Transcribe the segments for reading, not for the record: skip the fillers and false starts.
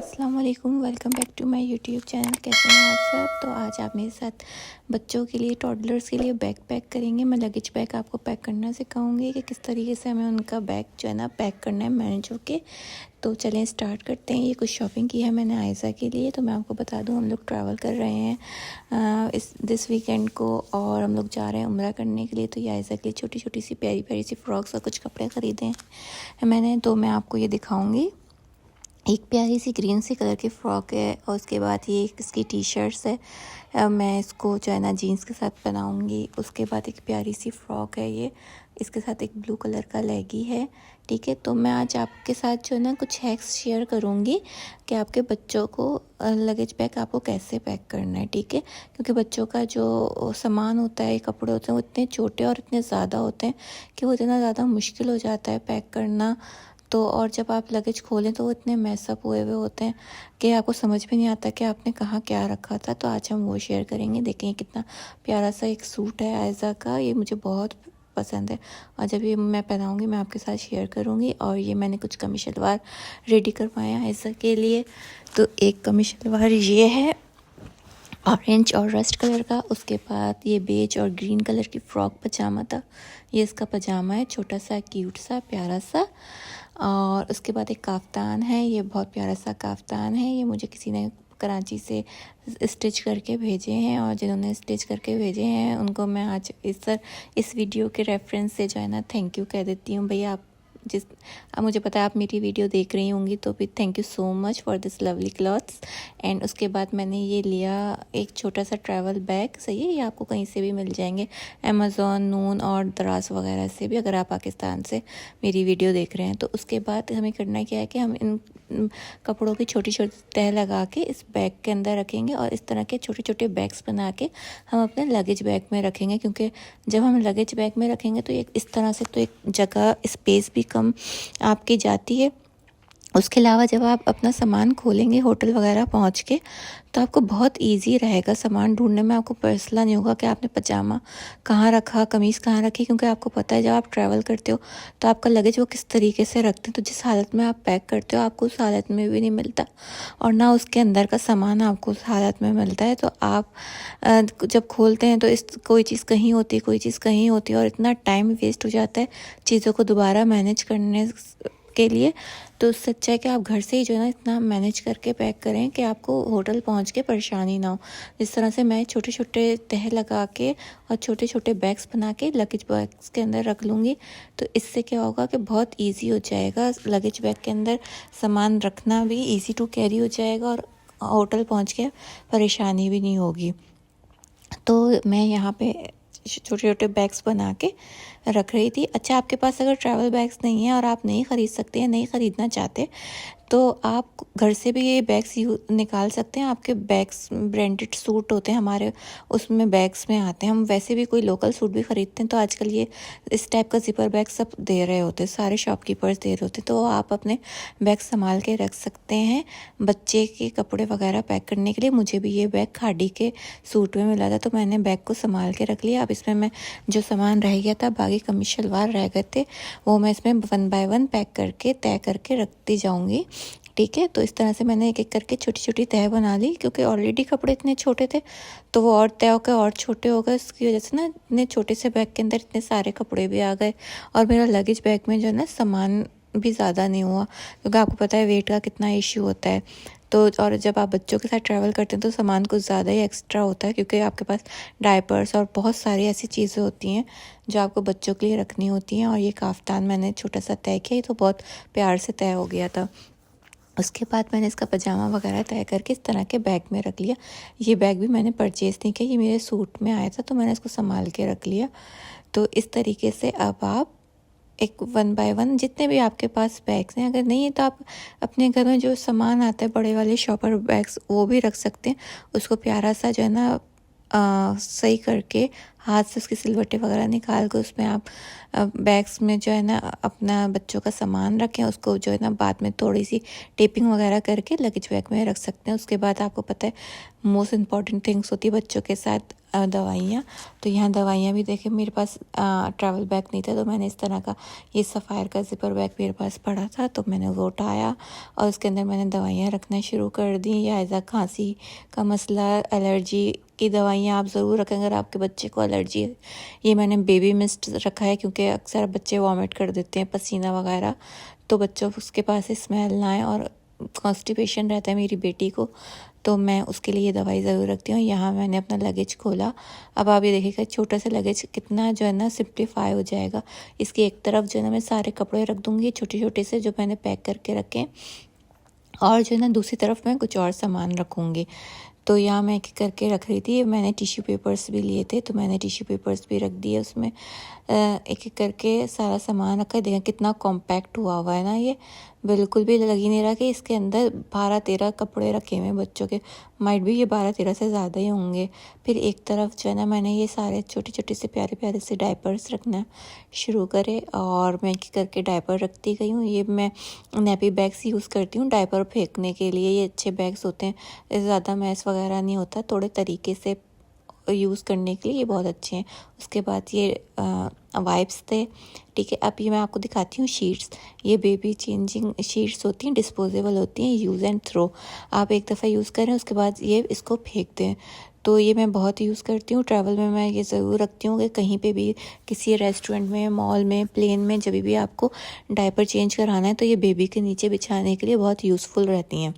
अस्सलाम वालेकुम, welcome back to my YouTube channel. कैसे हैं आप सब। तो आज आप मेरे साथ बच्चों के लिए, टॉडलर्स के लिए बैग पैक करेंगे। मैं लगेज बैग आपको पैक करना सिखाऊंगी कि किस तरीके से हमें उनका बैग जो है ना पैक करना है मैनेज होके। तो चलें स्टार्ट करते हैं। ये कुछ शॉपिंग की है मैंने आयज़ा के लिए। तो मैं आपको बता दूं, हम लोग ट्रैवल कर रहे हैं दिस वीकेंड को, और हम लोग जा रहे हैं उम्रा करने के लिए। तो ये आयज़ा के लिए छोटी छोटी सी प्यारी प्यारी सी फ्रॉक्स और कुछ कपड़े ख़रीदे हैं मैंने। तो मैं आपको ये दिखाऊँगी। एक प्यारी सी ग्रीन सी कलर की फ़्रॉक है, और उसके बाद ये इसकी टी शर्ट्स है। मैं इसको जो है ना जीन्स के साथ पहनाऊँगी। उसके बाद एक प्यारी सी फ़्रॉक है ये, इसके साथ एक ब्लू कलर का लेगी है। ठीक है, तो मैं आज आपके साथ जो है ना कुछ हैक्स शेयर करूँगी कि आपके बच्चों को लगेज बैग आपको कैसे पैक करना है। ठीक है, क्योंकि बच्चों का जो सामान होता है, कपड़े होते हैं, वो इतने छोटे और इतने ज़्यादा होते हैं कि वो इतना ज़्यादा मुश्किल हो जाता है पैक करना। तो और जब आप लगेज खोलें तो वो इतने मैसअप हुए होते हैं कि आपको समझ भी नहीं आता कि आपने कहाँ क्या रखा था। तो आज हम वो शेयर करेंगे। देखें कितना प्यारा सा एक सूट है आयज़ा का, ये मुझे बहुत पसंद है, और जब ये मैं पहनाऊँगी मैं आपके साथ शेयर करूँगी। और ये मैंने कुछ कमी शलवार रेडी करवाया है आयज़ा के लिए। तो एक कमी शलवार ये है ऑरेंज और रस्ट कलर का। उसके बाद ये बेज और ग्रीन कलर की फ़्रॉक पजामा था, ये इसका पजामा है, छोटा सा क्यूट सा प्यारा सा। और उसके बाद एक काफ्तान है, ये बहुत प्यारा सा काफ्तान है। ये मुझे किसी ने कराची से स्टिच करके भेजे हैं, और जिन्होंने स्टिच करके भेजे हैं उनको मैं आज इस वीडियो के रेफरेंस से जो है ना थैंक यू कह देती हूँ। भैया आप अब मुझे पता है आप मेरी वीडियो देख रही होंगी, तो भी thank you so much for this lovely clothes. And उसके बाद मैंने ये लिया एक छोटा सा ट्रैवल बैग। सही है, ये आपको कहीं से भी मिल जाएंगे, अमेज़ॉन, नून और दराज वगैरह से भी, अगर आप पाकिस्तान से मेरी वीडियो देख रहे हैं। तो उसके बाद हमें करना क्या है कि हम इन कपड़ों की छोटी छोटी तह लगा के इस बैग के अंदर रखेंगे, और इस तरह के छोटे छोटे बैग्स बना के हम अपने लगेज बैग में रखेंगे। क्योंकि जब हम लगेज बैग में रखेंगे तो एक इस तरह से तो एक जगह स्पेस भी कम आपकी जाती है। उसके अलावा जब आप अपना सामान खोलेंगे होटल वगैरह पहुंच के, तो आपको बहुत इजी रहेगा सामान ढूंढने में। आपको फैसला नहीं होगा कि आपने पजामा कहाँ रखा, कमीज़ कहाँ रखी, क्योंकि आपको पता है जब आप ट्रैवल करते हो तो आपका लगेज वो किस तरीके से रखते हैं। तो जिस हालत में आप पैक करते हो आपको उस हालत में भी नहीं मिलता, और ना उसके अंदर का सामान आपको उस हालत में मिलता है। तो आप जब खोलते हैं तो कोई चीज़ कहीं होती है, कोई चीज़ कहीं होती है, और इतना टाइम वेस्ट हो जाता है चीज़ों को दोबारा मैनेज करने के लिए। तो उससे अच्छा है कि आप घर से ही जो है ना इतना मैनेज करके पैक करें कि आपको होटल पहुंच के परेशानी ना हो। जिस तरह से मैं छोटे छोटे तह लगा के और छोटे छोटे बैग्स बना के लगेज बैग्स के अंदर रख लूँगी। तो इससे क्या होगा कि बहुत इजी हो जाएगा, लगेज बैग के अंदर सामान रखना भी इजी टू कैरी हो जाएगा, और होटल पहुँच के परेशानी भी नहीं होगी। तो मैं यहाँ पे छोटे छोटे बैग्स बना के रख रही थी। अच्छा, आपके पास अगर ट्रैवल बैग्स नहीं है और आप नहीं ख़रीद सकते हैं, नहीं ख़रीदना चाहते, तो आप घर से भी ये बैग्स निकाल सकते हैं। आपके बैग्स ब्रांडेड सूट होते हैं हमारे, उसमें बैग्स में आते हैं। हम वैसे भी कोई लोकल सूट भी ख़रीदते हैं तो आजकल ये इस टाइप का ज़िपर बैग सब दे रहे होते हैं, सारे शॉपकीपर्स दे रहे होते हैं। तो आप अपने बैग संभाल के रख सकते हैं बच्चे के कपड़े वगैरह पैक करने के लिए। मुझे भी ये बैग खाड़ी के सूट में मिला था, तो मैंने बैग को संभाल के रख लिया। अब इसमें मैं जो सामान रह गया था, बाकी कमीज शलवार रह गए थे, वो मैं इसमें 1 बाय 1 पैक करके तय करके रखती जाऊँगी। ठीक है, तो इस तरह से मैंने एक एक करके छोटी छोटी तह बना ली, क्योंकि ऑलरेडी कपड़े इतने छोटे थे तो वो और तय होकर और छोटे हो गए। उसकी वजह से ना इतने छोटे से बैग के अंदर इतने सारे कपड़े भी आ गए, और मेरा लगेज बैग में जो है ना सामान भी ज़्यादा नहीं हुआ, क्योंकि आपको पता है वेट का कितना इश्यू होता है। तो और जब आप बच्चों के साथ ट्रैवल करते हैं तो सामान कुछ ज़्यादा ही एक्स्ट्रा होता है, क्योंकि आपके पास डायपर्स और बहुत सारी ऐसी चीज़ें होती हैं जो आपको बच्चों के लिए रखनी होती हैं। और ये काफ्तान मैंने छोटा सा तय किया, तो बहुत प्यार से तय हो गया था। उसके बाद मैंने इसका पजामा वगैरह तय करके इस तरह के बैग में रख लिया। ये बैग भी मैंने परचेज़ नहीं किया, ये मेरे सूट में आया था, तो मैंने इसको संभाल के रख लिया। तो इस तरीके से अब आप एक 1 बाय 1 जितने भी आपके पास बैग्स हैं, अगर नहीं है तो आप अपने घर में जो सामान आता है बड़े वाले शॉपर बैग्स वो भी रख सकते हैं। उसको प्यारा सा जो है ना सही करके हाथ से उसकी सिलवटें वगैरह निकाल कर उसमें आप बैग्स में जो है ना अपना बच्चों का सामान रखें। उसको जो है ना बाद में थोड़ी सी टेपिंग वगैरह करके लगेज बैग में रख सकते हैं। उसके बाद आपको पता है मोस्ट इम्पॉर्टेंट थिंग्स होती है बच्चों के साथ दवाइयाँ। तो यहाँ दवाइयाँ भी देखें, मेरे पास ट्रैवल बैग नहीं था तो मैंने इस तरह का ये सफ़ायर का ज़िपर बैग मेरे पास पड़ा था तो मैंने वो उठाया और उसके अंदर मैंने दवाइयाँ रखना शुरू कर दी। या ऐसा खांसी का मसला, एलर्जी की दवाइयाँ आप ज़रूर रखें अगर आपके बच्चे को एलर्जी है। ये मैंने बेबी मिस्ट रखा है क्योंकि अक्सर बच्चे वॉमिट कर देते हैं पसीना वगैरह, तो बच्चों उसके पास स्मेल ना आए और कॉन्स्टिपेशन रहता है मेरी बेटी को, तो मैं उसके लिए दवाई ज़रूर रखती हूँ। यहाँ मैंने अपना लगेज खोला। अब आप ये देखिएगा छोटा सा लगेज कितना जो है ना सिम्प्लीफाई हो जाएगा। इसकी एक तरफ जो है ना मैं सारे कपड़े रख दूँगी छोटे छोटे से जो मैंने पैक करके रखे, और जो है ना दूसरी तरफ मैं कुछ और सामान रखूँगी। तो यहाँ मैं एक करके रख रही थी। मैंने टिश्यू पेपर्स भी लिए थे तो मैंने टिश्यू पेपर्स भी रख दिए उसमें। एक एक करके सारा सामान रखा है। देखें कितना कॉम्पैक्ट हुआ है ना, ये बिल्कुल भी लग ही नहीं रहा कि इसके अंदर 12-13 कपड़े रखे हुए हैं बच्चों के। माइट भी ये 12-13 से ज़्यादा ही होंगे। फिर एक तरफ जो है ना मैंने ये सारे छोटे छोटे से प्यारे प्यारे से डायपर्स रखना शुरू करे और मैं एक करके डायपर रखती गई हूँ। ये मैं नैपी बैग्स यूज़ करती हूँ डायपर फेंकने के लिए। ये अच्छे बैग्स होते हैं, ज़्यादा मैस वगैरह नहीं होता, थोड़े तरीके से यूज़ करने के लिए ये बहुत अच्छे हैं। उसके बाद ये वाइप्स थे, ठीक है। अब ये मैं आपको दिखाती हूँ शीट्स। ये बेबी चेंजिंग शीट्स होती हैं, डिस्पोजेबल होती हैं, यूज़ एंड थ्रो। आप एक दफ़ा यूज़ करें उसके बाद ये इसको फेंक दें। तो ये मैं बहुत यूज़ करती हूँ ट्रैवल में। मैं ये ज़रूर रखती हूँ कि कहीं पे भी किसी रेस्टोरेंट में, मॉल में, प्लेन में जब भी आपको डायपर चेंज कराना है तो ये बेबी के नीचे बिछाने के लिए बहुत यूज़फुल रहती हैं।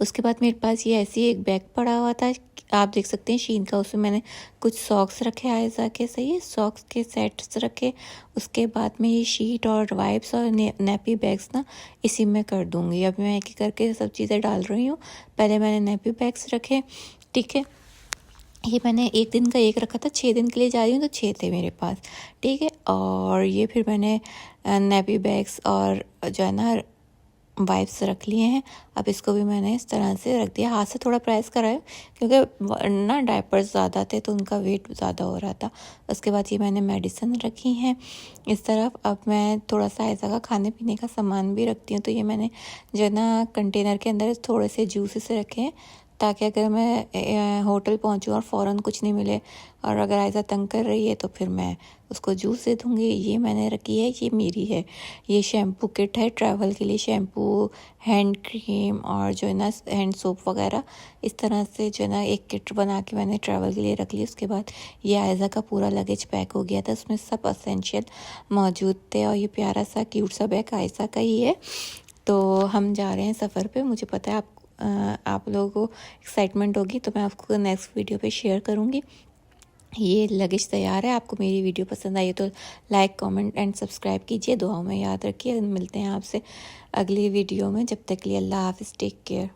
उसके बाद मेरे पास ये ऐसी एक बैग पड़ा हुआ था, आप देख सकते हैं शीन का। उसमें मैंने कुछ सॉक्स रखे आयज़ा के, सही है, सॉक्स के सेट्स रखे। उसके बाद में ये शीट और वाइप्स और नैपी बैग्स ना इसी में कर दूँगी। अब मैं एक एक करके सब चीज़ें डाल रही हूँ। पहले मैंने नैपी बैग्स रखे, ठीक है। ये मैंने एक दिन का एक रखा था, 6 दिन के लिए जा रही हूँ तो 6 थे मेरे पास, ठीक है। और ये फिर मैंने नैपी बैग्स और जो है ना वाइप्स रख लिए हैं। अब इसको भी मैंने इस तरह से रख दिया, हाथ से थोड़ा प्रेस कराया क्योंकि ना डायपर्स ज़्यादा थे तो उनका वेट ज़्यादा हो रहा था। उसके बाद ये मैंने मेडिसिन रखी हैं इस तरफ। अब मैं थोड़ा सा ऐसा का खाने पीने का सामान भी रखती हूँ। तो ये मैंने जो है ना कंटेनर के अंदर थोड़े से जूसेस रखे हैं ताकि अगर मैं होटल पहुंचूं और फ़ौरन कुछ नहीं मिले और अगर ऐसा तंग कर रही है तो फिर मैं उसको जूस दे दूँगी। ये मैंने रखी है, ये मेरी है। ये शैम्पू किट है ट्रैवल के लिए, शैम्पू, हैंड क्रीम और जो है ना हैंड सोप वगैरह, इस तरह से जो है ना एक किट बना के मैंने ट्रैवल के लिए रख ली। उसके बाद ये आयज़ा का पूरा लगेज पैक हो गया था, उसमें सब असेंशियल मौजूद थे। और ये प्यारा सा क्यूट सा बैग आयज़ा का ही है। तो हम जा रहे हैं सफ़र पे। मुझे पता है आप लोगों को एक्साइटमेंट होगी तो मैं आपको नेक्स्ट वीडियो पे शेयर करूँगी। ये लगेज तैयार है। आपको मेरी वीडियो पसंद आई तो लाइक, कमेंट एंड सब्सक्राइब कीजिए। दुआओं में याद रखिए। मिलते हैं आपसे अगली वीडियो में। जब तक के लिए अल्लाह हाफ़िज़, टेक केयर।